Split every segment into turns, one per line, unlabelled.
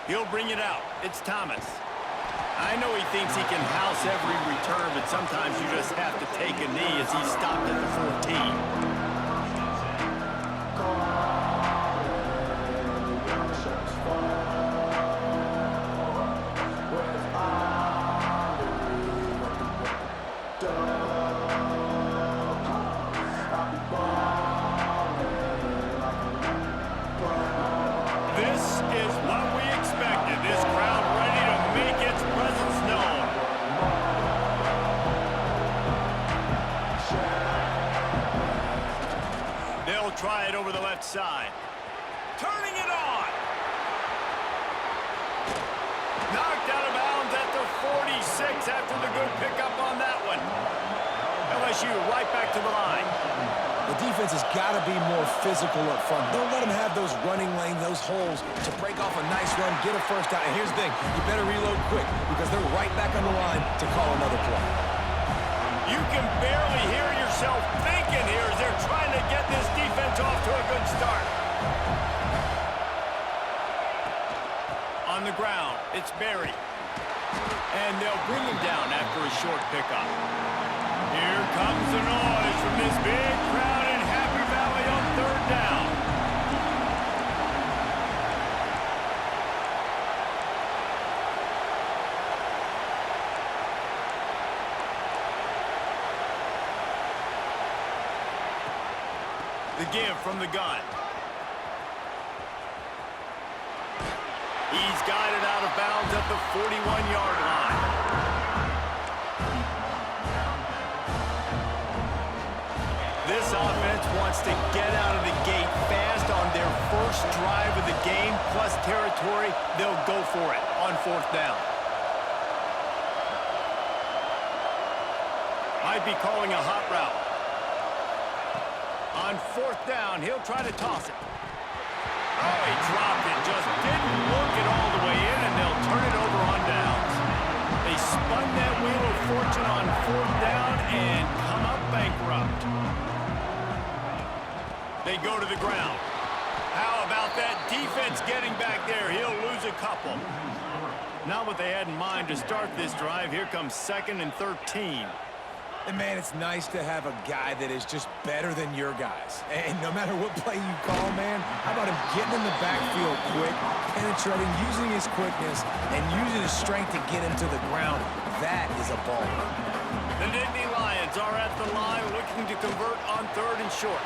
He'll bring it out. It's Thomas. I know he thinks he can house every return, but sometimes you just have to take a knee as he stopped at the 14. Try it over the left side. Turning it on. Knocked out of bounds at the 46 after the good pickup on that one. LSU right back to the line.
The defense has got to be more physical up front. Don't let them have those running lanes, those holes to break off a nice run, get a first down. And here's the thing, you better reload quick because they're right back on the line to call another play.
You can barely hear yourself thinking here as they're trying to get this defense off to a good start. On the ground, it's Berry. And they'll bring him down after a short pickup. Here comes the noise from this big crowd in Happy Valley on third down. The give from the gun. He's got it out of bounds at the 41-yard line. This offense wants to get out of the gate fast on their first drive of the game, plus territory. They'll go for it on fourth down. Might be calling a hot route. On fourth down, he'll try to toss it. Oh, he dropped it. Just didn't work it all the way in, and they'll turn it over on downs. They spun that wheel of fortune on fourth down and come up bankrupt. They go to the ground. How about that defense getting back there? He'll lose a couple. Not what they had in mind to start this drive. Here comes 2nd and 13.
And, man, it's nice to have a guy that is just better than your guys. And no matter what play you call, man, how about him getting in the backfield quick, penetrating, using his quickness, and using his strength to get him to the ground? That is a baller.
The Nittany Lions are at the line looking to convert on 3rd and short.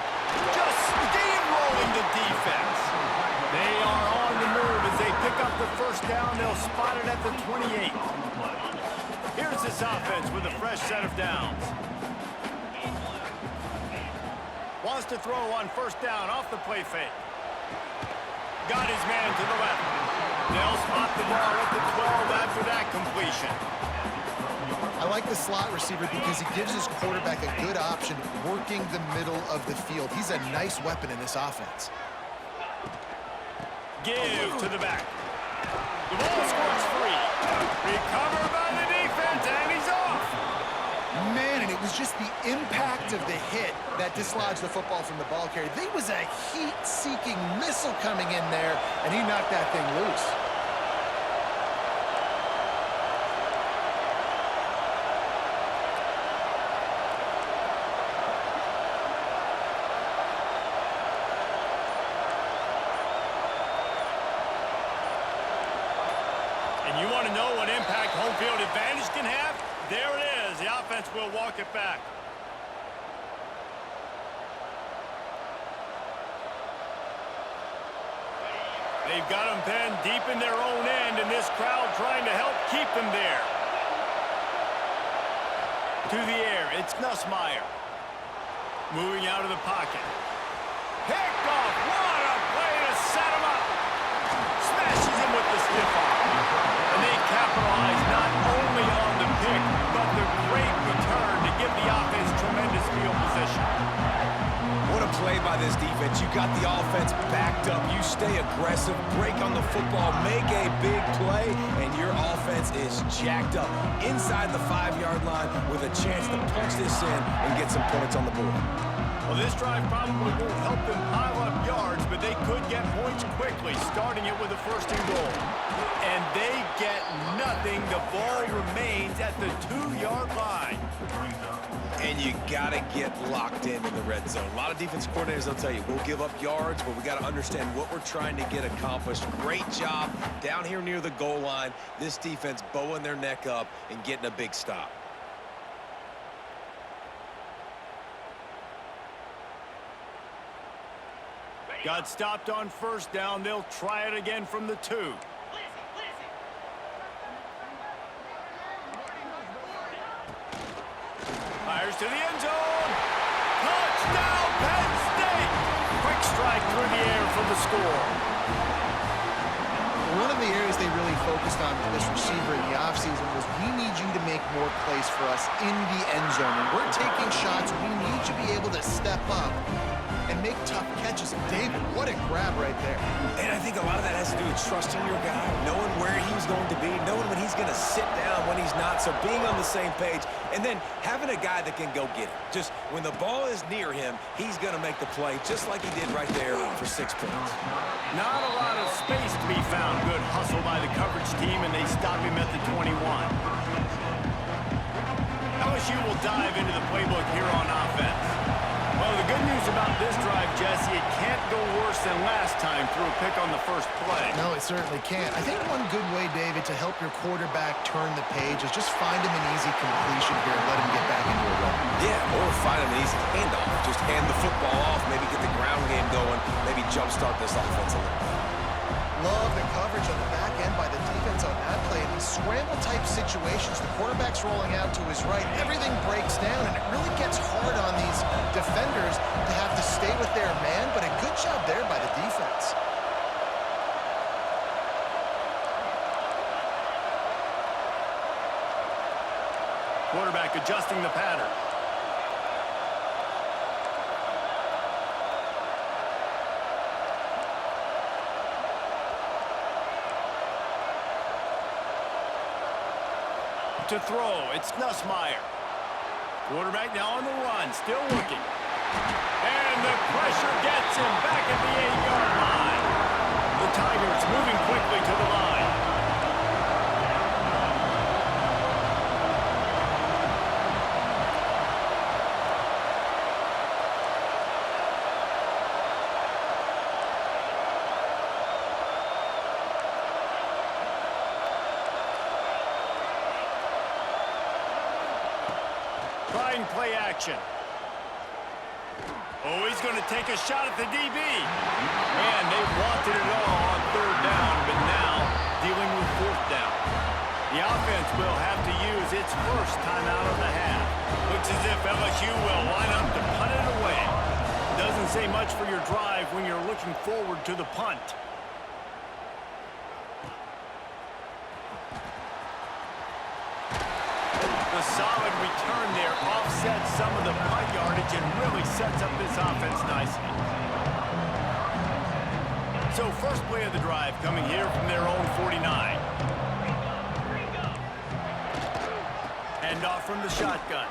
Just steamrolling the defense. They are on the move as they pick up the first down. They'll spot it at the 28. Here's this offense with a fresh set of downs. Wants to throw on first down off the play fake. Got his man to the left. They'll spot the ball at the 12 after that completion.
I like the slot receiver because he gives his quarterback a good option working the middle of the field. He's a nice weapon in this offense.
Give to the back. The ball squirts free. Recovered by the defense, and he's off.
Man, and it was just the impact of the hit that dislodged the football from the ball carrier. There was a heat-seeking missile coming in there, and he knocked that thing loose.
You want to know what impact home field advantage can have? There it is. The offense will walk it back. They've got them pinned deep in their own end, and this crowd trying to help keep them there. To the air, it's Nussmeier. Moving out of the pocket. Picked off. What a play to set him up. Smashes him with the stiff arm. And they capitalize not only on the pick, but the great return to give the offense tremendous field position.
What a play by this defense. You got the offense backed up. You stay aggressive, break on the football, make a big play, and your offense is jacked up inside the 5-yard line with a chance to punch this in and get some points on the board.
Well, this drive probably won't help them pile up yards, but they could get points quickly, starting it with a first and goal. And they get nothing. The ball remains at the 2-yard line.
And you got to get locked in the red zone. A lot of defense coordinators, they'll tell you, we'll give up yards, but we got to understand what we're trying to get accomplished. Great job down here near the goal line. This defense bowing their neck up and getting a big stop.
Got stopped on first down. They'll try it again from the 2. Fires to the end zone. Touchdown, Penn State! Quick strike through the air for the score.
One of the areas they really focused on with this receiver in the offseason was we need you to make more plays for us in the end zone. When we're taking shots, we need you to be able to step up and make tough catches. And David, what a grab right there.
And I think a lot of that has to do with trusting your guy, knowing where he's going to be, knowing when he's going to sit down, when he's not, so being on the same page, and then having a guy that can go get it. Just when the ball is near him, he's going to make the play, just like he did right there for 6 points.
Not a lot of space to be found. Good hustle by the coverage team, and they stop him at the 21. LSU will dive into the playbook here on offense. Well, the good news about this drive, Jesse, it can't go worse than last time through a pick on the first play.
No, it certainly can't. I think one good way, David, to help your quarterback turn the page is just find him an easy completion here and let him get back into a run.
Yeah, or find him an easy handoff. Just hand the football off, maybe get the ground game going, maybe jumpstart this offense a little bit.
Love the coverage on the back end by the defense on that play. In these scramble-type situations, the quarterback's rolling out to his right. Everything breaks down, and it really gets hard on these defenders to have to stay with their man, but a good job there by the defense.
Quarterback adjusting the pattern. To throw, it's Nussmeier. Quarterback now on the run, still looking. And the pressure gets him back at the 8-yard line. The Tigers moving quickly to the line. Trying play action. Oh, he's going to take a shot at the DB. Man, they wanted it all on third down, but now dealing with fourth down. The offense will have to use its first timeout of the half. Looks as if LSU will line up to punt it away. Doesn't say much for your drive when you're looking forward to the punt. The solid return there offsets some of the punt yardage and really sets up this offense nicely. So first play of the drive coming here from their own 49. Hand off from the shotgun.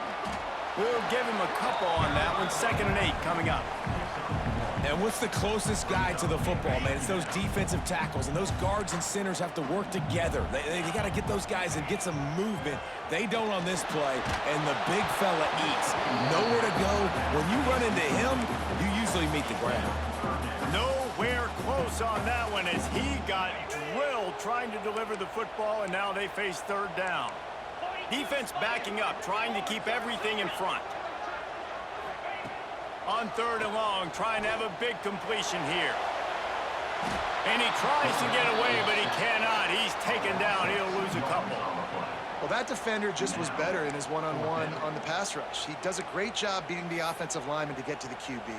We'll give him a couple on that one. 2nd and 8 coming up.
And what's the closest guy to the football, man? It's those defensive tackles, and those guards and centers have to work together. They got to get those guys and get some movement. They don't on this play, and the big fella eats. Nowhere to go. When you run into him, you usually meet the ground.
Nowhere close on that one as he got drilled trying to deliver the football, and now they face third down. Defense backing up, trying to keep everything in front. On 3rd and long, trying to have a big completion here. And he tries to get away, but he cannot. He's taken down. He'll lose a couple.
Well, that defender just was better in his one-on-one on the pass rush. He does a great job beating the offensive lineman to get to the QB.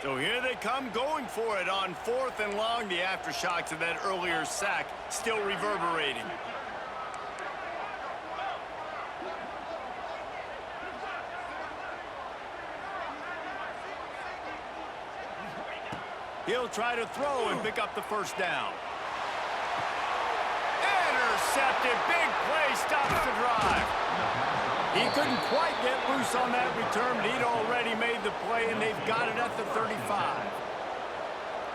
So here they come going for it on 4th and long. The aftershocks of that earlier sack still reverberating. He'll try to throw and pick up the first down. Intercepted. Big play. Stops the drive. He couldn't quite get loose on that return, but he'd already made the play, and they've got it at the 35.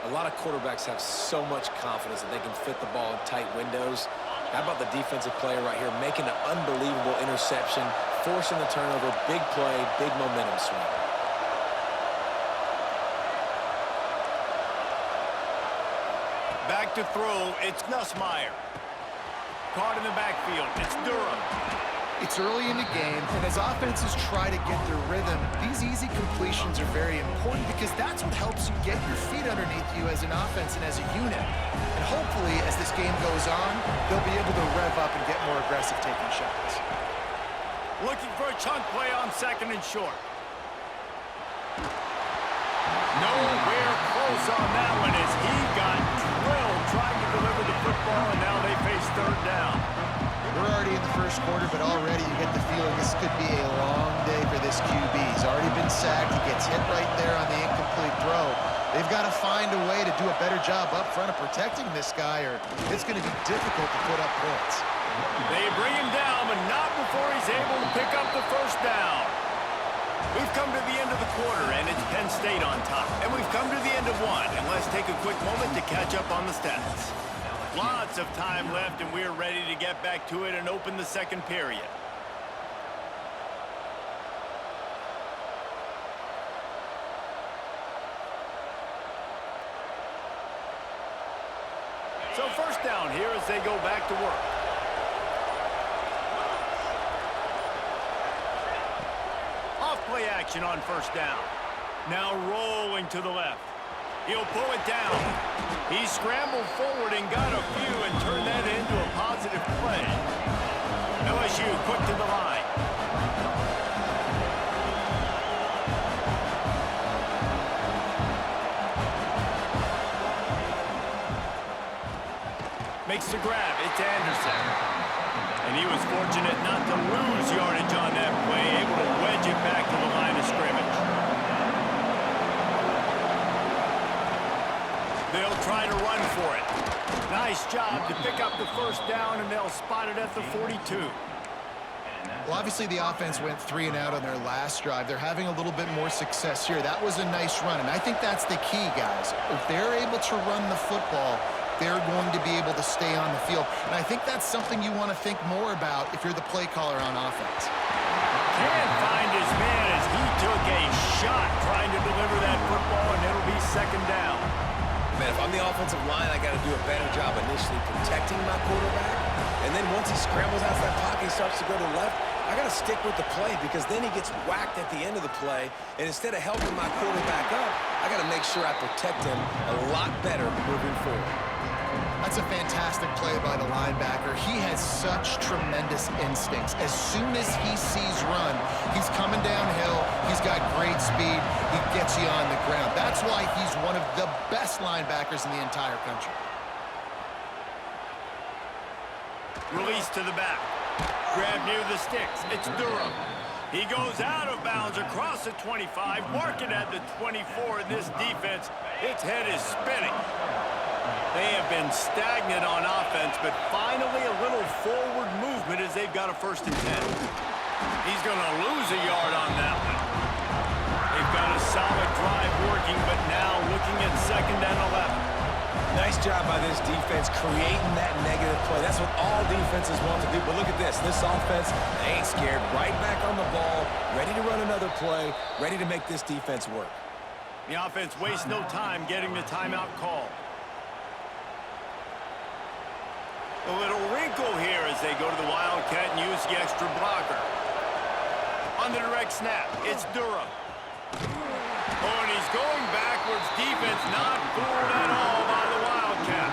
A lot of quarterbacks have so much confidence that they can fit the ball in tight windows. How about the defensive player right here making an unbelievable interception, forcing the turnover, big play, big momentum swing.
Back to throw, it's Nussmeier. Caught in the backfield, it's Durham.
It's early in the game, and as offenses try to get their rhythm, these easy completions are very important because that's what helps you get your feet underneath you as an offense and as a unit. And hopefully, as this game goes on, they'll be able to rev up and get more aggressive taking shots.
Looking for a chunk play on second and short. Nowhere close on that one as he got drilled trying to deliver the football, and now they face third down.
We're already in the first quarter, but already you get the feeling this could be a long day for this QB. He's already been sacked. He gets hit right there on the incomplete throw. They've got to find a way to do a better job up front of protecting this guy, or it's going to be difficult to put up points.
They bring him down, but not before he's able to pick up the first down. We've come to the end of the quarter, and it's Penn State on top. And we've come to the end of one, and let's take a quick moment to catch up on the stats. Lots of time left, and we're ready to get back to it and open the second period. So first down here as they go back to work. Off-play action on first down. Now rolling to the left. He'll pull it down. He scrambled forward and got a few and turned that into a positive play. LSU quick to the line. Makes the grab. It's Anderson. And he was fortunate not to lose yardage on that play, able to wedge it back to the line of scrimmage. They'll try to run for it. Nice job to pick up the first down, and they'll spot it at the 42.
Well, obviously the offense went 3 and out on their last drive. They're having a little bit more success here. That was a nice run, and I think that's the key, guys. If they're able to run the football, they're going to be able to stay on the field. And I think that's something you want to think more about if you're the play caller on offense.
Can't find his man as he took a shot trying to deliver that football, and it'll be second down.
Man, if I'm the offensive line, I got to do a better job initially protecting my quarterback. And then once he scrambles out of that pocket, he starts to go to the left, I got to stick with the play because then he gets whacked at the end of the play. And instead of helping my quarterback up, I got to make sure I protect him a lot better moving forward.
That's a fantastic play by the linebacker. He has such tremendous instincts. As soon as he sees run, he's coming downhill. He's got great speed. He gets you on the ground. That's why he's one of the best linebackers in the entire country.
Release to the back. Grab near the sticks. It's Durham. He goes out of bounds across the 25, marking at the 24. This defense, its head is spinning. They have been stagnant on offense, but finally a little forward movement as they've got a 1st and 10. He's going to lose a yard on that one. They've got a solid drive working, but now looking at 2nd and 11.
Nice job by this defense creating that negative play. That's what all defenses want to do. But look at this. This offense, they ain't scared. Right back on the ball, ready to run another play, ready to make this defense work.
The offense wastes no time getting the timeout call. A little wrinkle here as they go to the Wildcat and use the extra blocker. On the direct snap, it's Durham. Oh, and he's going backwards. Defense not fooled at all by the Wildcat.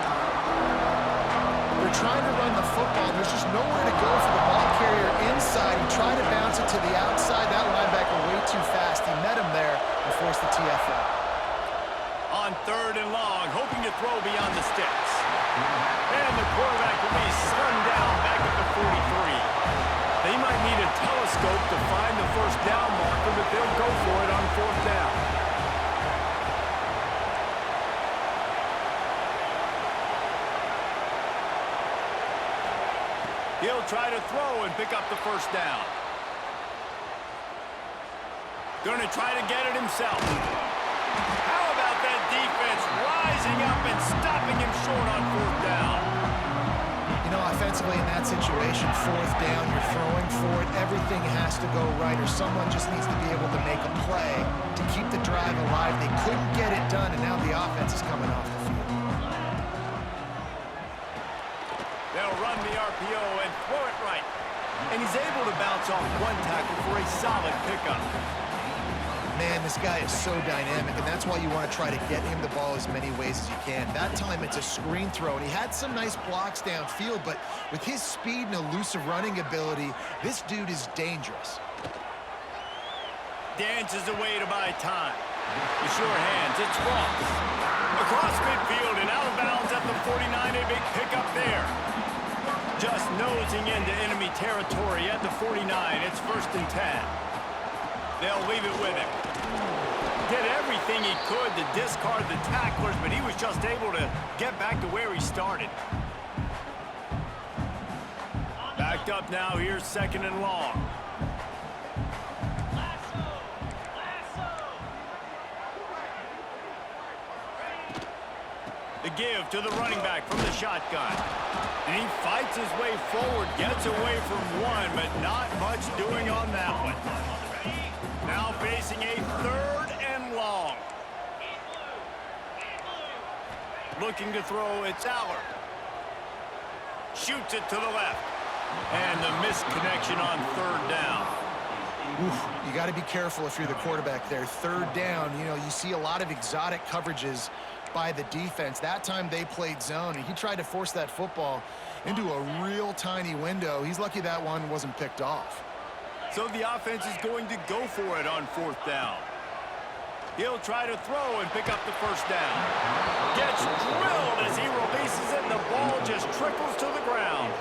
They're trying to run the football. There's just nowhere to go for the ball carrier inside. He tried to bounce it to the outside. That linebacker way too fast. He met him there and forced the TFL.
On 3rd and long, hoping to throw beyond the sticks. And the quarterback will be slung down back at the 43. They might need a telescope to find the 1st down marker, but they'll go for it on 4th down. He'll try to throw and pick up the 1st down. Going to try to get it himself. How about that defense rise rising up and stopping him short on fourth down.
You know, offensively in that situation, fourth down, you're throwing for it. Everything has to go right, or someone just needs to be able to make a play to keep the drive alive. They couldn't get it done, and now the offense is coming off the field.
They'll run the RPO and throw it right. And he's able to bounce off one tackle for a solid pickup.
Man, this guy is so dynamic, and that's why you want to try to get him the ball as many ways as you can. That time, it's a screen throw, and he had some nice blocks downfield, but with his speed and elusive running ability, this dude is dangerous.
Dances away to buy time. The sure hands, it's Ross. Across midfield and out of bounds at the 49, a big pickup there. Just nosing into enemy territory at the 49. It's 1st and 10. They'll leave it with him. Did everything he could to discard the tacklers, but he was just able to get back to where he started. Backed up now, here's 2nd and long. The give to the running back from the shotgun. And he fights his way forward, gets away from one, but not much doing on that one. Now facing a 3rd and long. Looking to throw, it's Aller. Shoots it to the left. And the missed connection on 3rd down.
Oof, you got to be careful if you're the quarterback there. 3rd down, you know, you see a lot of exotic coverages by the defense. That time they played zone, and he tried to force that football into a real tiny window. He's lucky that one wasn't picked off.
So the offense is going to go for it on 4th down. He'll try to throw and pick up the 1st down. Gets drilled as he releases it, and the ball just trickles to the ground.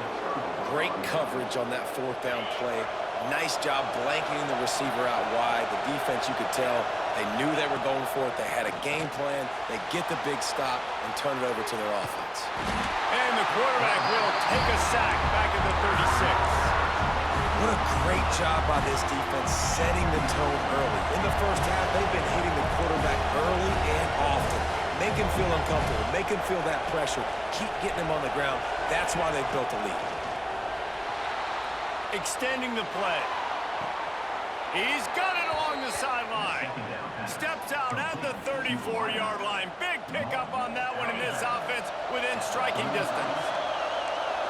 Great coverage on that 4th down play. Nice job blanketing the receiver out wide. The defense, you could tell, they knew they were going for it. They had a game plan. They get the big stop and turn it over to their offense.
And the quarterback will take a sack back at the 36.
What a great job by this defense setting the tone early. In the first half, they've been hitting the quarterback early and often. Make him feel uncomfortable. Make him feel that pressure. Keep getting him on the ground. That's why they've built a lead.
Extending the play. He's got it along the sideline. Steps out at the 34-yard line. Big pickup on that one in this offense within striking distance.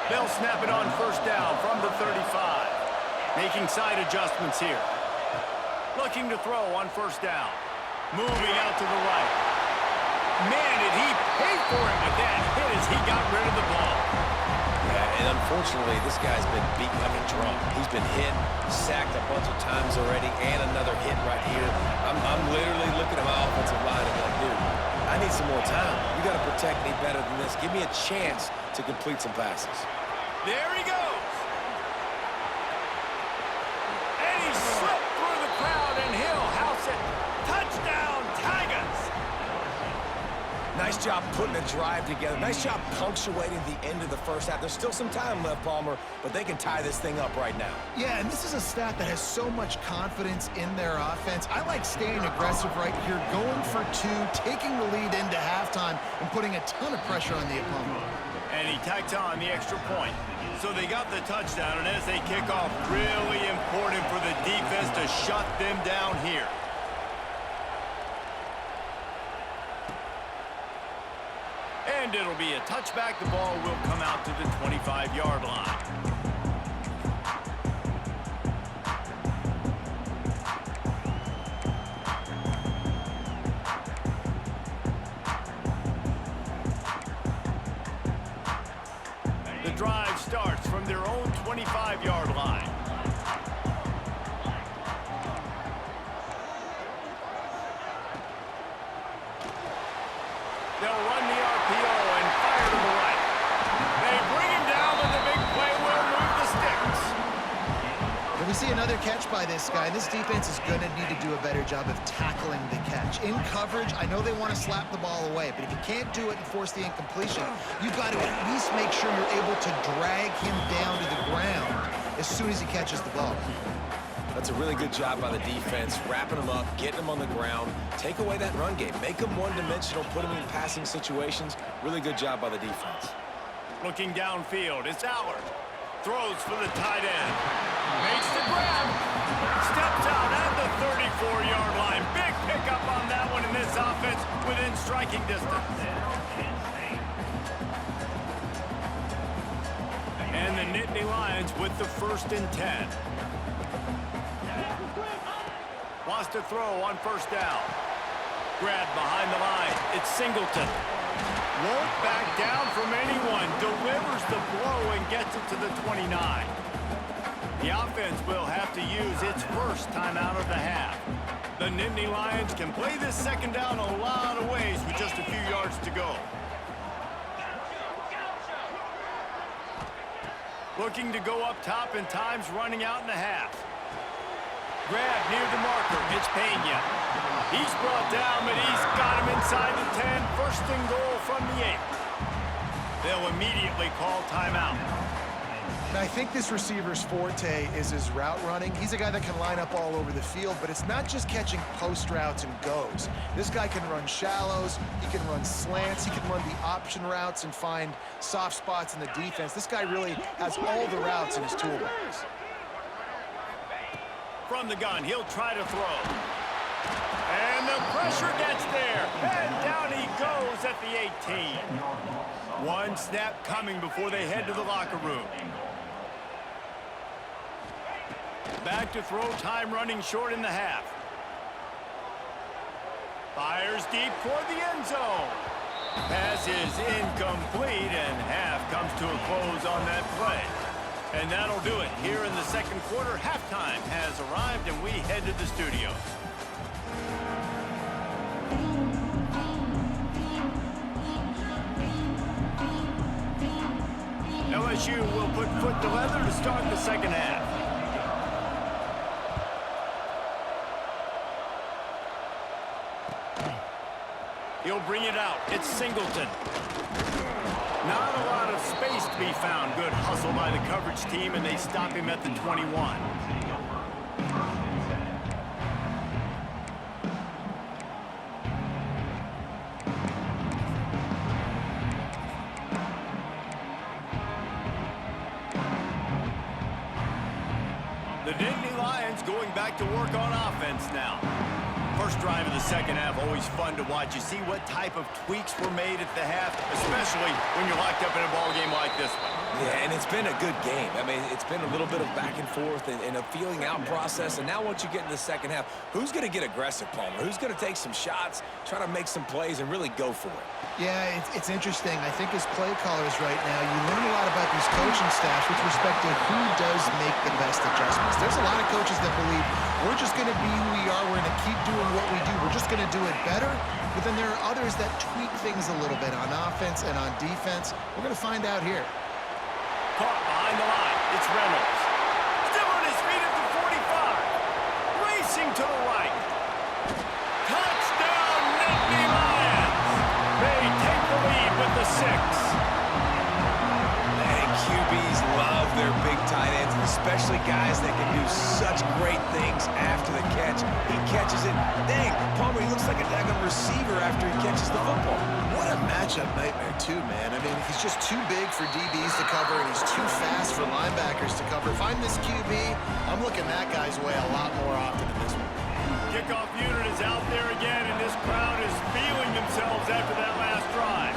They'll snap it on 1st down from the 35. Making side adjustments here. Looking to throw on 1st down. Moving out to the right. Man, did he pay for it with that hit as he got rid of the ball.
Yeah, and unfortunately, this guy's been beaten like a drum. He's been hit, sacked a bunch of times already, and another hit right here. I'm literally looking at my offensive line and be like, dude, I need some more time. You got to protect me better than this. Give me a chance to complete some passes.
There he goes. And he slipped through the crowd, and he'll house it. Touchdown, Tigers.
Nice job putting a drive together. Nice job punctuating the end of the first half. There's still some time left, Palmer, but they can tie this thing up right now.
Yeah, and this is a stat that has so much confidence in their offense. I like staying aggressive right here, going for 2, taking the lead into halftime, and putting a ton of pressure on the opponent.
And he tacks on the extra point. So they got the touchdown, and as they kick off, really important for the defense to shut them down here. And it'll be a touchback. The ball will come out to the 25-yard line. The drive starts from their own 25-yard line. They'll run the RPO and fire to the right. They bring him down, but the big play will move the sticks.
When we see another catch by this guy, this defense is going to need to do a better job of tackling the catch. In coverage, I know they want to slap the ball away, but if you can't do it and force the incompletion, you've got to at least make sure you're able to drag him down to the ground as soon as he catches the ball.
That's a really good job by the defense, wrapping them up, getting them on the ground, take away that run game, make them one-dimensional, put them in passing situations. Really good job by the defense.
Looking downfield, it's Allard. Throws for the tight end. Makes the grab. Steps out at the 34-yard line. Big pickup on that one in this offense within striking distance. And the Nittany Lions with the 1st and 10. Wants to throw on 1st down. Grab behind the line. It's Singleton. Won't back down from anyone. Delivers the blow and gets it to the 29. The offense will have to use its first timeout of the half. The Nittany Lions can play this 2nd down a lot of ways with just a few yards to go. Looking to go up top, and time's running out in the half. Grab near the marker. It's Pena. He's brought down, but he's got him inside the 10. 1st and goal from the 8. They'll immediately call timeout.
And I think this receiver's forte is his route running. He's a guy that can line up all over the field, but it's not just catching post routes and goes. This guy can run shallows, he can run slants, he can run the option routes and find soft spots in the defense. This guy really has all the routes in his toolbox.
From the gun, he'll try to throw. And the pressure gets there. And down he goes at the 18. One snap coming before they head to the locker room. Back to throw, time running short in the half. Fires deep toward the end zone. Pass is incomplete, and half comes to a close on that play. And that'll do it here in the 2nd quarter. Halftime has arrived, and we head to the studio. LSU will put foot to leather to start the 2nd half. He'll bring it out. It's Singleton. Not a lot of space to be found. Good hustle by the coverage team, and they stop him at the 21. The Nittany Lions going back to work on offense now. First drive of the 2nd half, always fun to watch. You see what type of tweaks were made at the half, especially when you're locked up in a ball game like this one.
Yeah, and it's been a good game. I mean, it's been a little bit of back and forth and a feeling out process. And now once you get in the 2nd half, who's going to get aggressive, Palmer? Who's going to take some shots, try to make some plays, and really go for it?
Yeah, it's interesting. I think as play callers right now, you learn a lot about these coaching staffs with respect to who does make the best adjustments. There's a lot of coaches that believe we're just going to be who we are. We're going to keep doing what we do. We're just going to do it better. But then there are others that tweak things a little bit on offense and on defense. We're going to find out here.
Caught behind the line. It's Reynolds. Still on his feet at the 45. Racing to the right. Touchdown, Nittany Lions. They take the lead with the 6.
And QBs love their big tight ends, especially guys that can do such great things after the catch. He catches it. Dang, Palmer, he looks like a daggone receiver after he catches the football.
What a matchup nightmare, too, man. I mean, he's just too big for DBs to cover, and he's too fast for linebackers to cover. If I'm this QB, I'm looking that guy's way a lot more often than this one.
Kickoff unit is out there again, and this crowd is feeling themselves after that last drive.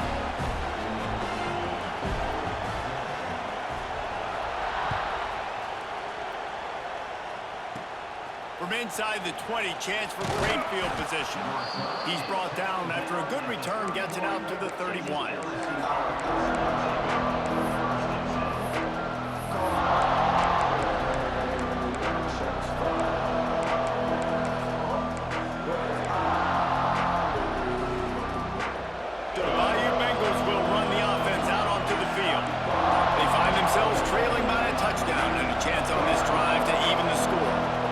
From inside the 20, chance for great field position. He's brought down after a good return, gets it out to the 31. The Bayou Bengals will run the offense out onto the field. They find themselves trailing by a touchdown and a chance on this drive to even the score.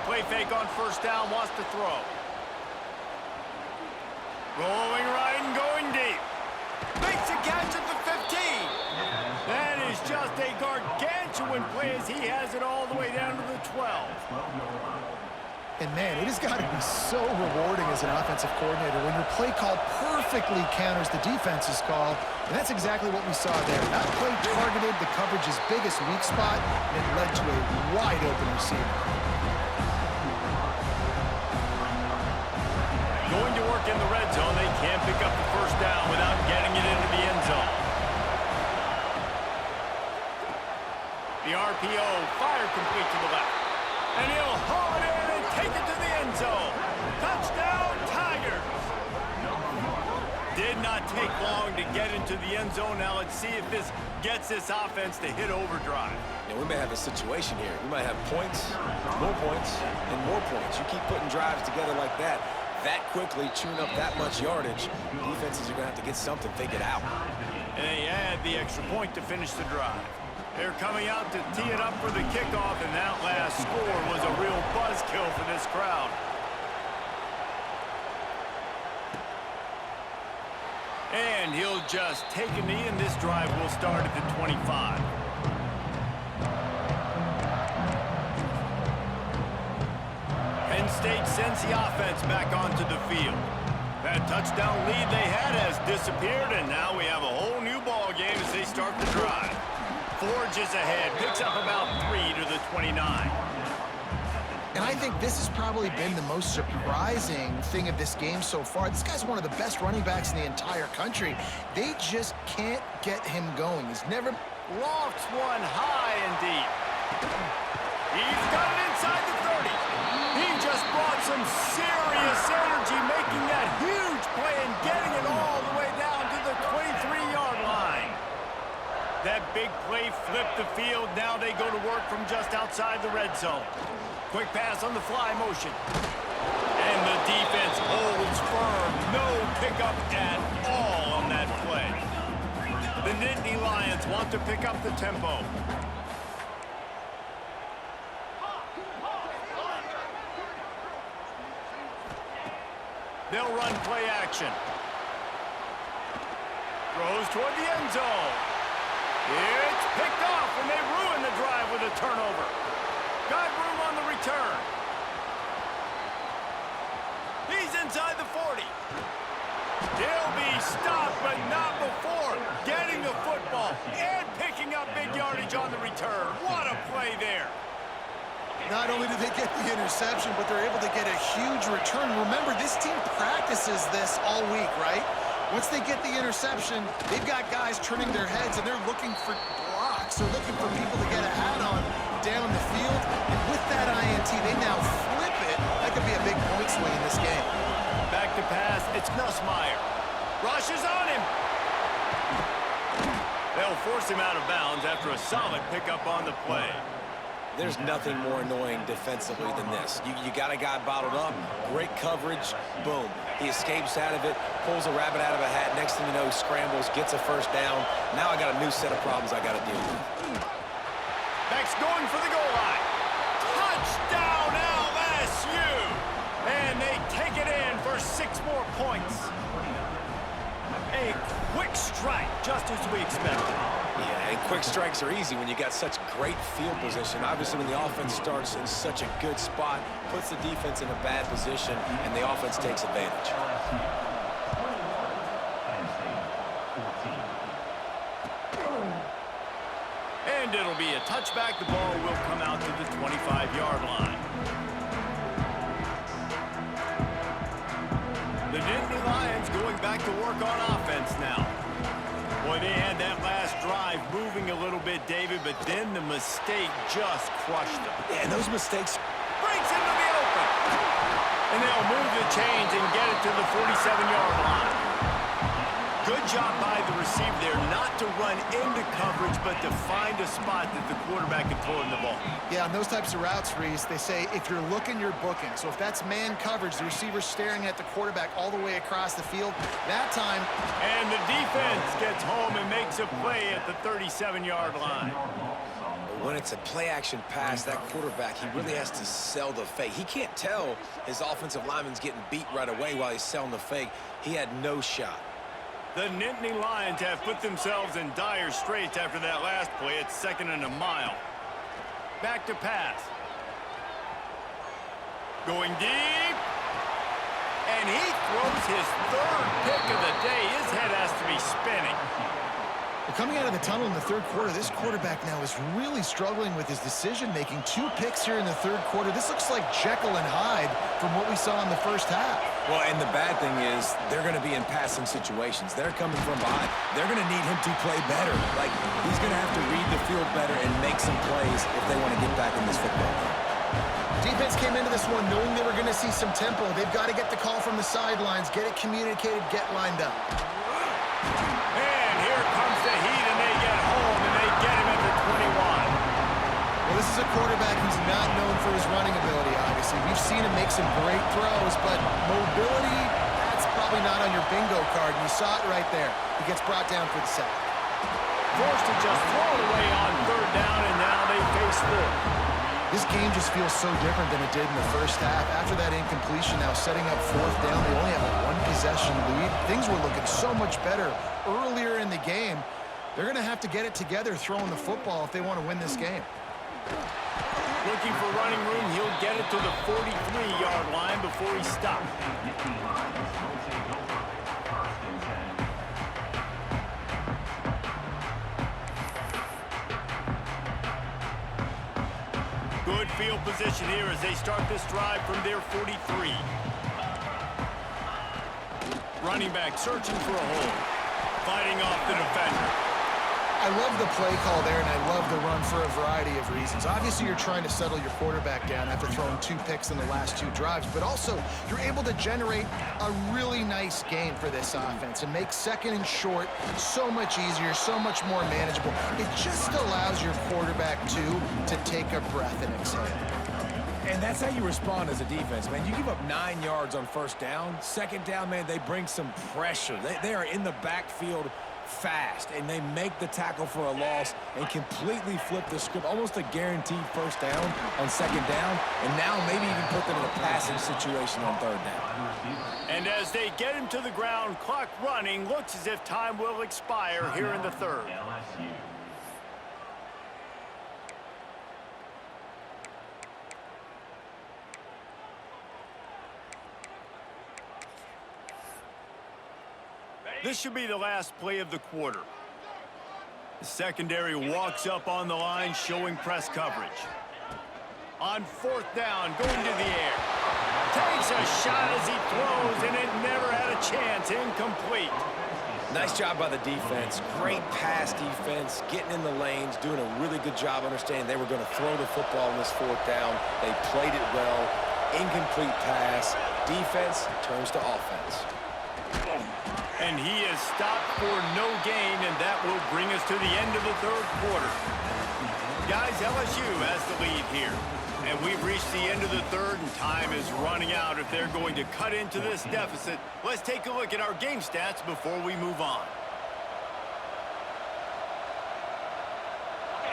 Play fake on 1st down, wants to throw. Rolling when plays he has it all the way down to the 12.
And, man, it has got to be so rewarding as an offensive coordinator when your play call perfectly counters the defense's call, and that's exactly what we saw there. That play targeted the coverage's biggest weak spot, and it led to a wide-open receiver.
Going to work in the red zone, they can't pick up the first down without getting it into the end zone. The RPO fired complete to the left. And he'll haul it in and take it to the end zone. Touchdown, Tigers! Did not take long to get into the end zone. Now let's see if this gets this offense to hit overdrive.
You know, we may have a situation here. We might have points, and more points. You keep putting drives together like that quickly, chewing up that much yardage, defenses are going to have to get something figured out.
And they add the extra point to finish the drive. They're coming out to tee it up for the kickoff, and that last score was a real buzzkill for this crowd. And he'll just take a knee, and this drive will start at the 25. Penn State sends the offense back onto the field. That touchdown lead they had has disappeared, and now we have a whole new ball game as they start the drive. Forges ahead, picks up about 3 to the 29.
And I think this has probably been the most surprising thing of this game so far. This guy's one of the best running backs in the entire country. They just can't get him going. He's never
Lofts one high and deep. He's got it inside the 30. He just brought some serious energy, making that huge play and getting it all the way down to the 23-yard line. That big play flipped the field. Now they go to work from just outside the red zone. Quick pass on the fly motion. And the defense holds firm. No pickup at all on that play. The Nittany Lions want to pick up the tempo. They'll run play action. Throws toward the end zone. It's picked off, and they ruin the drive with a turnover. Got room on the return. He's inside the 40. He'll be stopped, but not before getting the football and picking up big yardage on the return. What a play there.
Not only do they get the interception, but they're able to get a huge return. Remember, this team practices this all week, right? Once they get the interception, they've got guys turning their heads, and they're looking for blocks. They're looking for people to get a hat on down the field. And with that INT, they now flip it. That could be a big point swing in this game.
Back to pass. It's Nussmeier. Rushes on him. They'll force him out of bounds after a solid pickup on the play.
There's nothing more annoying defensively than this. You got a guy bottled up, great coverage, boom. He escapes out of it, pulls a rabbit out of a hat. Next thing you know, he scrambles, gets a first down. Now I got a new set of problems I got to deal with.
Beck's going for the goal line. Touchdown LSU! And they take it in for 6 more points. A quick strike, just as we expected.
Yeah, and quick strikes are easy when you got such great field position. Obviously, when the offense starts in such a good spot, puts the defense in a bad position, and the offense takes advantage.
And it'll be a touchback. The ball will come out to the 25-yard line. The Nittany Lions going back to work on offense now. Boy, they had that last drive moving a little bit, David, but then the mistake just crushed them.
Yeah, and those mistakes
Breaks into the open. And they'll move the chains and get it to the 47-yard line. Good job by the receiver there not to run into coverage, but to find a spot that the quarterback can throw in the ball.
Yeah, on those types of routes, Reese, they say if you're looking, you're booking. So if that's man coverage, the receiver's staring at the quarterback all the way across the field, that time...
And the defense gets home and makes a play at the 37-yard line.
When it's a play-action pass, that quarterback, he really has to sell the fake. He can't tell his offensive lineman's getting beat right away while he's selling the fake. He had no shot.
The Nittany Lions have put themselves in dire straits after that last play. It's 2nd and a mile. back to pass. Going deep. And he throws his third pick of the day. His head has to be spinning.
Well, coming out of the tunnel in the third quarter, this quarterback now is really struggling with his decision-making. 2 picks here in the third quarter. This looks like Jekyll and Hyde from what we saw in the first half.
Well, and the bad thing is they're going to be in passing situations. They're coming from behind. They're going to need him to play better. Like, he's going to have to read the field better and make some plays if they want to get back in this football game.
Defense came into this one knowing they were going to see some tempo. They've got to get the call from the sidelines, get it communicated, get lined up.
And here comes the heat, and they get home, and they get him at the 21.
Well, this is a quarterback who's not known for his running ability, obviously. We've seen him make some great throws, but mobility, that's probably not on your bingo card. And you saw it right there. He gets brought down for the sack.
Forced to just throw it away on third down, and now they face fourth.
This game just feels so different than it did in the first half. After that incompletion, now setting up fourth down, they only have a 1-possession lead. Things were looking so much better earlier in the game. They're going to have to get it together throwing the football if they want to win this game.
Looking for running room, he'll get it to the 43-yard line before he stops. Good field position here as they start this drive from their 43. Running back searching for a hole. Fighting off the defender.
I love the play call there, and I love the run for a variety of reasons. Obviously, you're trying to settle your quarterback down after throwing 2 picks in the last 2 drives, but also you're able to generate a really nice game for this offense and make second and short so much easier, so much more manageable. It just allows your quarterback, too, to take a breath and exhale.
And that's how you respond as a defense, man. You give up 9 yards on first down. Second down, man, they bring some pressure. They are in the backfield fast, and they make the tackle for a loss and completely flip the script. Almost a guaranteed first down on second down, and now maybe even put them in a passing situation on third down.
And as they get him to the ground, clock running, looks as if time will expire here in the third. This should be the last play of the quarter. The secondary walks up on the line, showing press coverage. On fourth down, going to the air. Takes a shot as he throws, and it never had a chance. Incomplete.
Nice job by the defense. Great pass defense, getting in the lanes, doing a really good job understanding they were going to throw the football on this fourth down. They played it well. Incomplete pass. Defense turns to offense.
And he is stopped for no gain, and that will bring us to the end of the third quarter. Guys, LSU has the lead here. And we've reached the end of the third, and time is running out if they're going to cut into this deficit. Let's take a look at our game stats before we move on.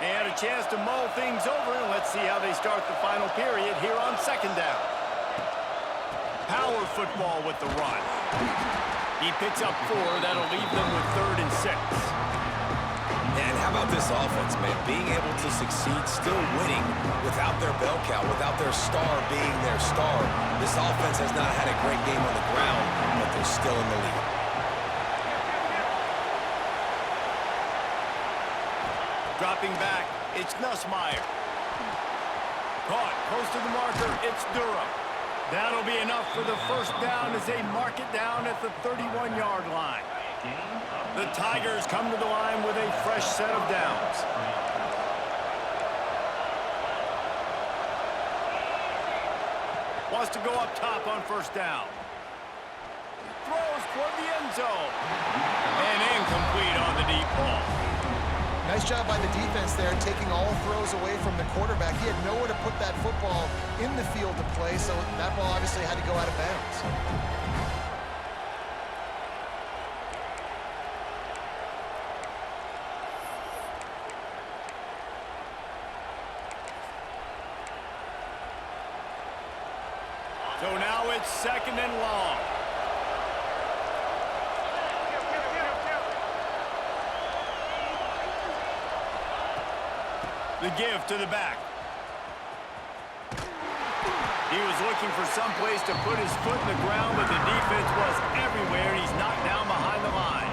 And a chance to mull things over, and let's see how they start the final period here on second down. Power football with the run. He picks up 4. That'll leave them with 3rd and 6.
And how about this offense, man? Being able to succeed, still winning without their bell cow, without their star being their star. This offense has not had a great game on the ground, but they're still in the lead.
Dropping back, it's Nussmeier. Caught close to the marker, it's Durham. That'll be enough for the first down as they mark it down at the 31-yard line. The Tigers come to the line with a fresh set of downs. Wants to go up top on first down. Throws toward the end zone. And incomplete on the deep ball.
Nice job by the defense there, taking all throws away from the quarterback. He had nowhere to put that football in the field to play, so that ball obviously had to go out of bounds.
So now it's second and long. The give to the back. He was looking for some place to put his foot in the ground, but the defense was everywhere, and he's knocked down behind the line.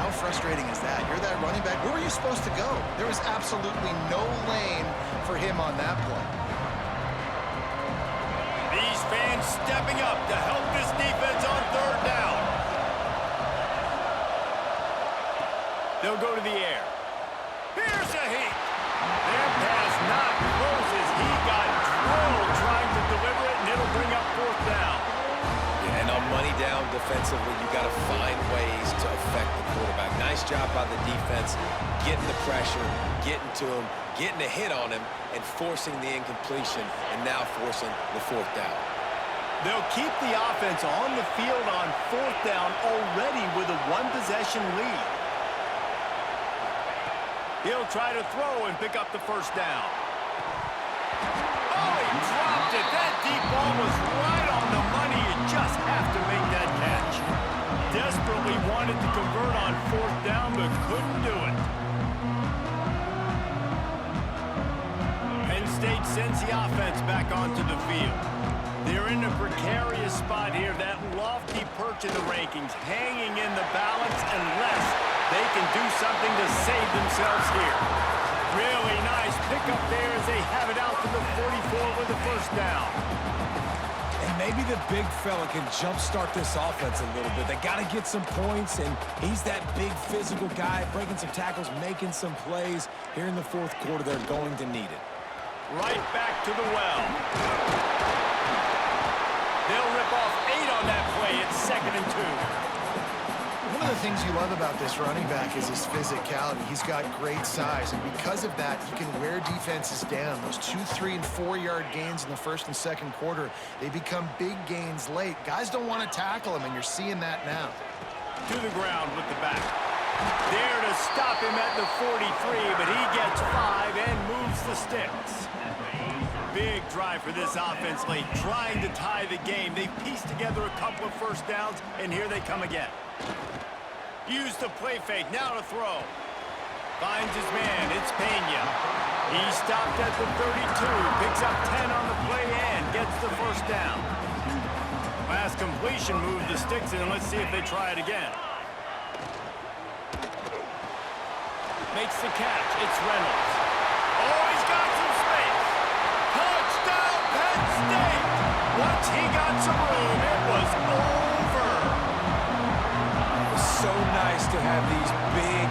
How frustrating is that? You're that running back. Where were you supposed to go? There was absolutely no lane for him on that play.
These fans stepping up to help this defense on third down. They'll go to the air. Here's a heat. Their pass not close as he got drilled trying to deliver it, and it'll bring up fourth down.
Yeah, and on money down defensively, you got to find ways to affect the quarterback. Nice job by the defense, getting the pressure, getting to him, getting a hit on him, and forcing the incompletion, and now forcing the fourth down.
They'll keep the offense on the field on fourth down already with a one-possession lead. He'll try to throw and pick up the first down. Oh, he dropped it. That deep ball was right on the money. You just have to make that catch. Desperately wanted to convert on fourth down, but couldn't do it. Penn State sends the offense back onto the field. They're in a precarious spot here. That lofty perch in the rankings, hanging in the balance unless they can do something to save themselves here. Really nice pickup there as they have it out to the 44 with the first down.
And maybe the big fella can jumpstart this offense a little bit. They got to get some points, and he's that big physical guy, breaking some tackles, making some plays. Here in the fourth quarter, they're going to need it.
Right back to the well. They'll rip off 8 on that play. It's 2nd and 2.
One of the things you love about this running back is his physicality. He's got great size, and because of that, he can wear defenses down. Those 2-, 3-, and 4-yard gains in the first and second quarter, they become big gains late. Guys don't want to tackle him, and you're seeing that now.
To the ground with the back. There to stop him at the 43, but he gets 5 and moves the sticks. Big drive for this offense late, trying to tie the game. They've pieced together a couple of first downs, and here they come again. Use the play fake, now to throw. Finds his man, it's Pena. He stopped at the 32, picks up 10 on the play and gets the first down. Last completion moved the sticks in, and let's see if they try it again. Makes the catch, it's Reynolds. Oh, he's got some space. Touchdown, Penn State! Once he got some room, it was over.
So nice to have these big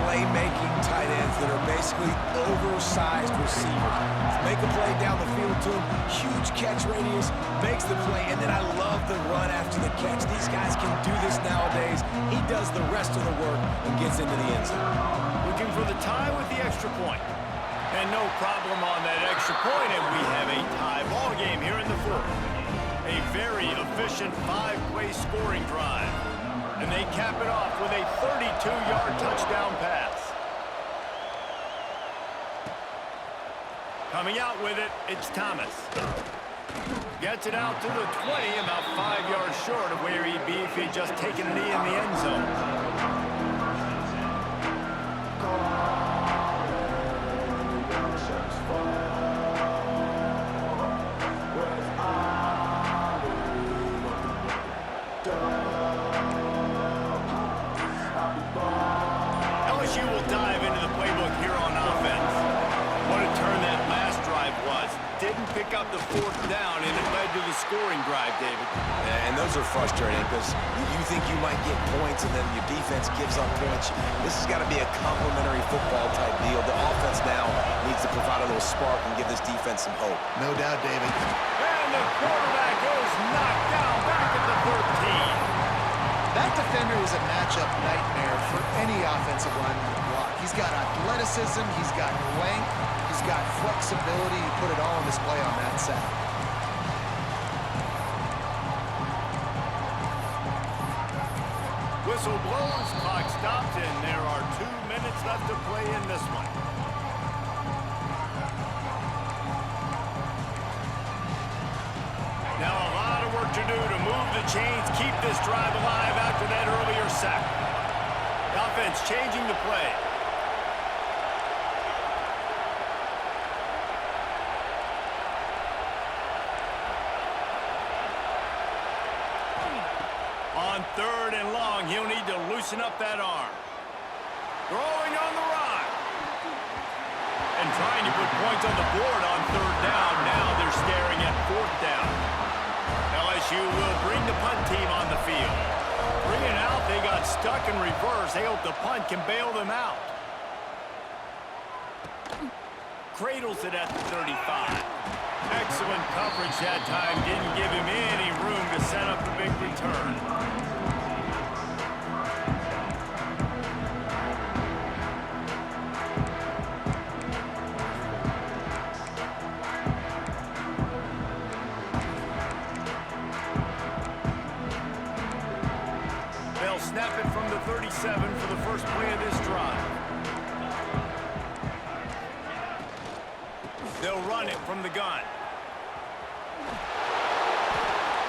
playmaking tight ends that are basically oversized receivers. Make a play down the field to him, huge catch radius, makes the play, and then I love the run after the catch. These guys can do this nowadays. He does the rest of the work and gets into the end zone.
Looking for the tie with the extra point. And no problem on that extra point, and we have a tie ball game here in the fourth. A very efficient 5-play scoring drive. And they cap it off with a 32-yard touchdown pass. Coming out with it, it's Thomas. Gets it out to the 20, about 5 yards short of where he'd be if he'd just taken a knee in the end zone. LSU will dive into the playbook here on offense. What a turn that last drive was. Didn't pick up the fourth down, and it led to the scoring drive, David.
And those are frustrating because you think you might get points and then your defense gives up points. This has got to be a complementary football type deal. The offense now needs to provide a little spark and give this defense some hope.
No doubt, David.
And the quarterback goes knocked down back at the 13.
That defender is a matchup nightmare for any offensive lineman to block. He's got athleticism, he's got length, he's got flexibility. He put it all on display on that sack.
Whistle blows, clock stops, and there are 2 minutes left to play in this one. Now a lot of work to do to move the chains, keep this drive alive after that earlier sack. The offense changing the play. loosen up that arm. Throwing on the run. And trying to put points on the board on third down. Now they're staring at fourth down. LSU will bring the punt team on the field. 3 and out, they got stuck in reverse. They hope the punt can bail them out. Cradles it at the 35. Excellent coverage that time. Didn't give him any room to set up the big return. They'll snap it from the 37 for the first play of this drive. They'll run it from the gun.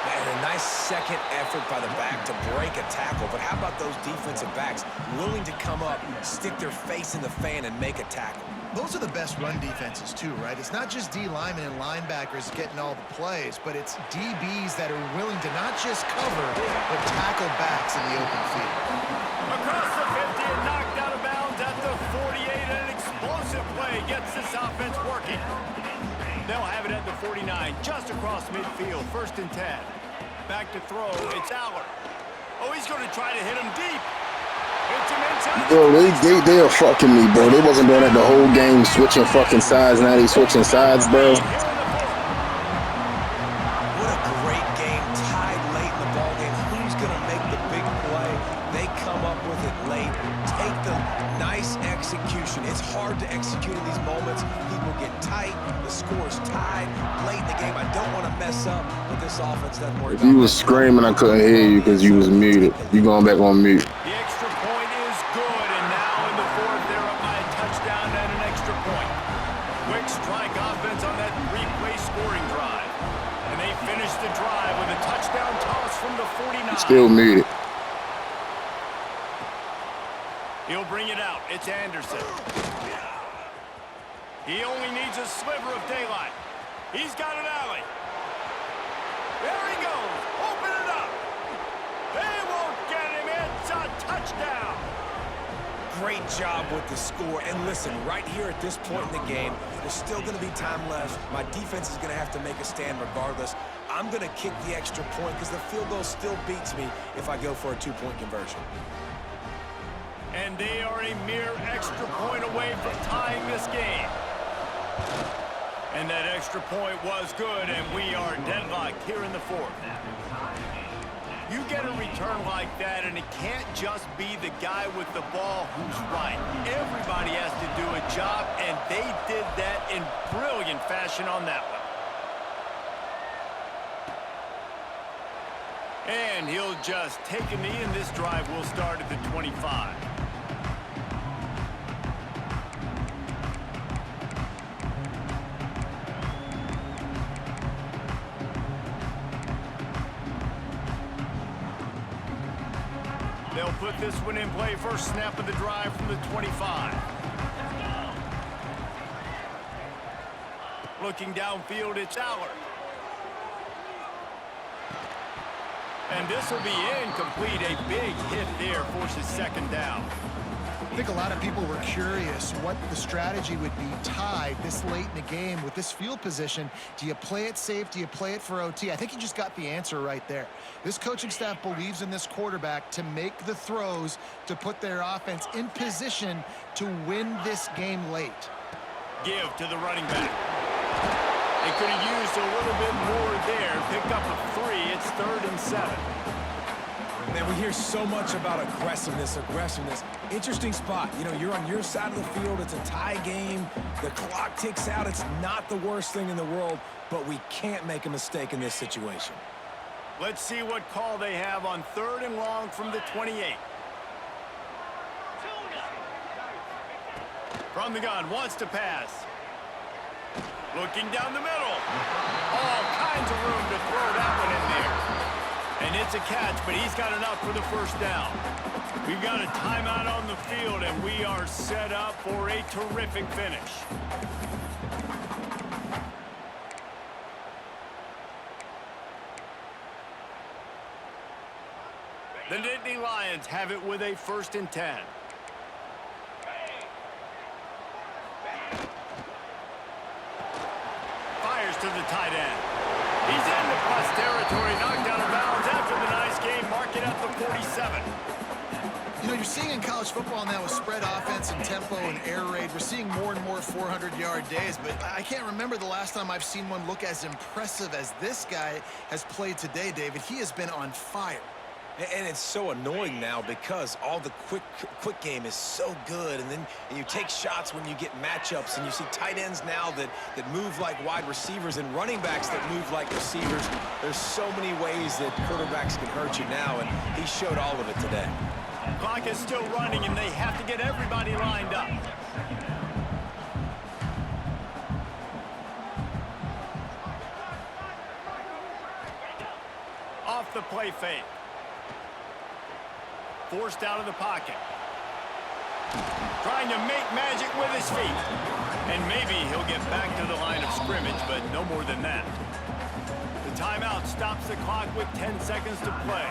Man, a nice second effort by the back to break a tackle. But how about those defensive backs willing to come up, stick their face in the fan, and make a tackle?
Those are the best run defenses, too, right? It's not just D linemen and linebackers getting all the plays, but it's DBs that are willing to not just cover, but tackle backs in the open field.
Across the 50 and knocked out of bounds at the 48. An explosive play gets this offense working. They'll have it at the 49, just across midfield, 1st and 10. Back to throw, it's Allard. Oh, he's going to try to hit him deep. Hits him inside.
Bro, they are fucking me, bro. They wasn't doing that the whole game, switching fucking sides. Now they switching sides, bro.
What a great game, tied late in the ballgame. Who's going to make the big play? They come up with it late. Take the nice execution. It's hard to execute in these moments. People get tight. The score's tied late in the game. I don't want to mess up, but this offense doesn't work.
If you was screaming, I couldn't hear you because you was muted. You going back on mute.
The extra point is good, and now in the 4th, they're up by a touchdown and an extra point. Quick strike offense on that 3-play scoring drive. And they finish the drive with a touchdown toss from the 49.
Still muted.
He'll bring it out. It's Anderson. He only needs a sliver of daylight. He's got an alley. There he goes. Open it up. They won't get him. It's a touchdown.
Great job with the score. And listen, right here at this point in the game, there's still going to be time left. My defense is going to have to make a stand regardless. I'm going to kick the extra point because the field goal still beats me if I go for a 2-point conversion.
And they are a mere extra point away from tying this game. And that extra point was good, and we are deadlocked here in the 4th. You get a return like that, and it can't just be the guy with the ball who's right. Everybody has to do a job, and they did that in brilliant fashion on that one. And he'll just take a knee, and this drive will start at the 25. They'll put this one in play. First snap of the drive from the 25. Looking downfield, it's Allard. And this will be incomplete. A big hit there forces 2nd down.
I think a lot of people were curious what the strategy would be tied this late in the game with this field position. Do you play it safe? Do you play it for OT? I think you just got the answer right there. This coaching staff believes in this quarterback to make the throws to put their offense in position to win this game late.
Give to the running back. They could have used a little bit more there. Pick up a 3. It's 3rd and 7.
Man, we hear so much about aggressiveness. Interesting spot. You know, you're on your side of the field. It's a tie game. The clock ticks out. It's not the worst thing in the world, but we can't make a mistake in this situation.
Let's see what call they have on 3rd and long from the 28. From the gun, wants to pass. Looking down the middle. All kinds of room to throw that one in there. And it's a catch, but he's got enough for the 1st down. We've got a timeout on the field, and we are set up for a terrific finish. Nittany Lions have it with a 1st and 10. Fires to the tight end. He's in the plus territory, knocked out of bounds after the nice game. Mark it at the 47.
You know, you're seeing in college football now with spread offense and tempo and air raid, we're seeing more and more 400-yard days, but I can't remember the last time I've seen one look as impressive as this guy has played today, David. He has been on fire.
And it's so annoying now because all the quick game is so good, and then you take shots when you get matchups, and you see tight ends now that move like wide receivers and running backs that move like receivers. There's so many ways that quarterbacks can hurt you now, and he showed all of it today.
Clock is still running, and they have to get everybody lined up. Off the play fake. Forced out of the pocket. Trying to make magic with his feet. And maybe he'll get back to the line of scrimmage, but no more than that. The timeout stops the clock with 10 seconds to play.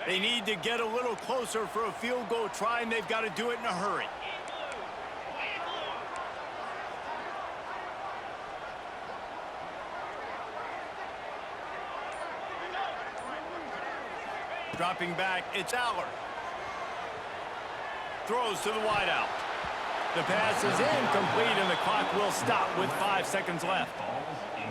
They need to get a little closer for a field goal try, and they've got to do it in a hurry. Dropping back, it's Aller. Throws to the wideout. The pass is incomplete, and the clock will stop with 5 seconds left.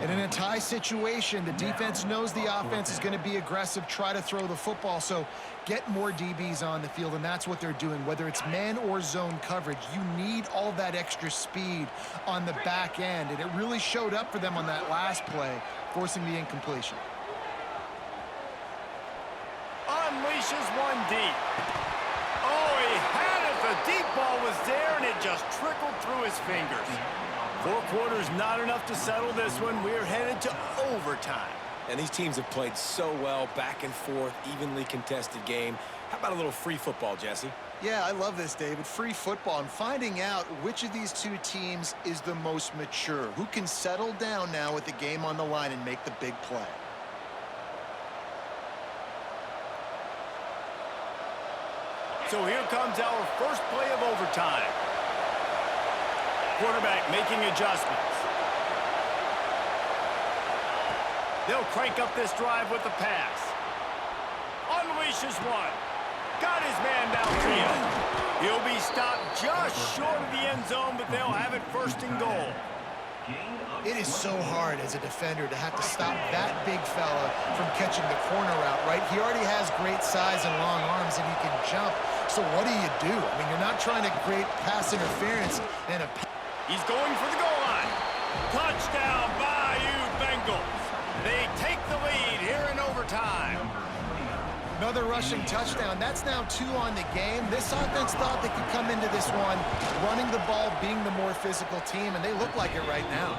And in a tie situation, the defense knows the offense is going to be aggressive, try to throw the football, so get more DBs on the field, and that's what they're doing. Whether it's man or zone coverage, you need all that extra speed on the back end, and it really showed up for them on that last play, forcing the incompletion.
Unleashes one deep. Oh, he had it. The deep ball was there, and it just trickled through his fingers. 4 quarters, not enough to settle this one. We're headed to overtime.
And these teams have played so well, back and forth, evenly contested game. How about a little free football, Jesse?
Yeah, I love this, David. Free football and finding out which of these two teams is the most mature, who can settle down now with the game on the line and make the big play.
So here comes our first play of overtime. Quarterback making adjustments. They'll crank up this drive with the pass. Unleashes one. Got his man downfield. He'll be stopped just short of the end zone, but they'll have it 1st and goal.
It is so hard as a defender to have to stop that big fella from catching the corner route, right? He already has great size and long arms, and he can jump. So what do? I mean, you're not trying to create pass interference and a...
He's going for the goal line. Touchdown, Bayou Bengals. They take the lead here in overtime.
Another rushing touchdown. That's now 2 on the game. This offense thought they could come into this one running the ball, being the more physical team, and they look like it right now.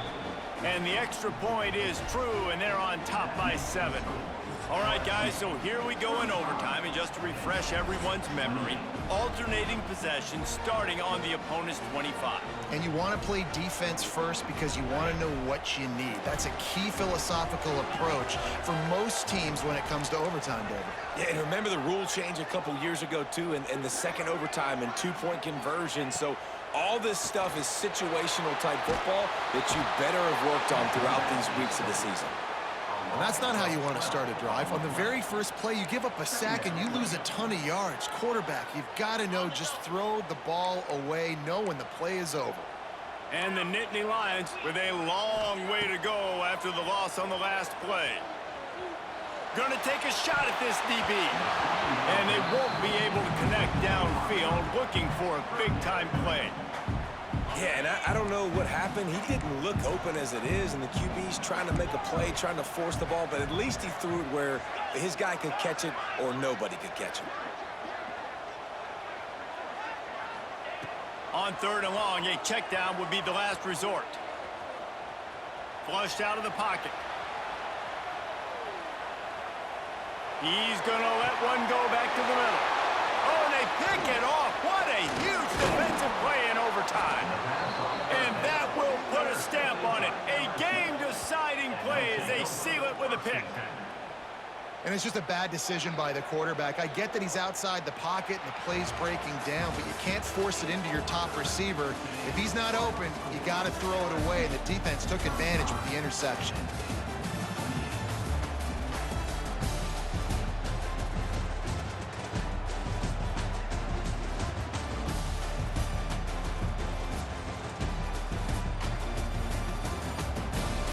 And the extra point is true, and they're on top by 7. All right, guys, so here we go in overtime, and just to refresh everyone's memory, alternating possession starting on the opponent's 25.
And you want to play defense first because you want to know what you need. That's a key philosophical approach for most teams when it comes to overtime, David.
Yeah, and remember the rule change a couple years ago, too, and the second overtime and 2-point conversion. So all this stuff is situational type football that you better have worked on throughout these weeks of the season.
And that's not how you want to start a drive. On the very first play, you give up a sack and you lose a ton of yards. Quarterback, you've got to know, just throw the ball away, know when the play is over.
And the Nittany Lions with a long way to go after the loss on the last play. Going to take a shot at this DB. And they won't be able to connect downfield, looking for a big-time play.
Yeah, and I don't know what happened. He didn't look open as it is, and the QB's trying to make a play, trying to force the ball, but at least he threw it where his guy could catch it or nobody could catch it.
On 3rd and long, a check down would be the last resort. Flushed out of the pocket. He's going to let one go back to the middle. Oh, and they pick it off. What a huge defensive play in overtime. And that will put a stamp on it. A game-deciding play as they seal it with a pick.
And it's just a bad decision by the quarterback. I get that he's outside the pocket and the play's breaking down, but you can't force it into your top receiver. If he's not open, you got to throw it away, and the defense took advantage with the interception.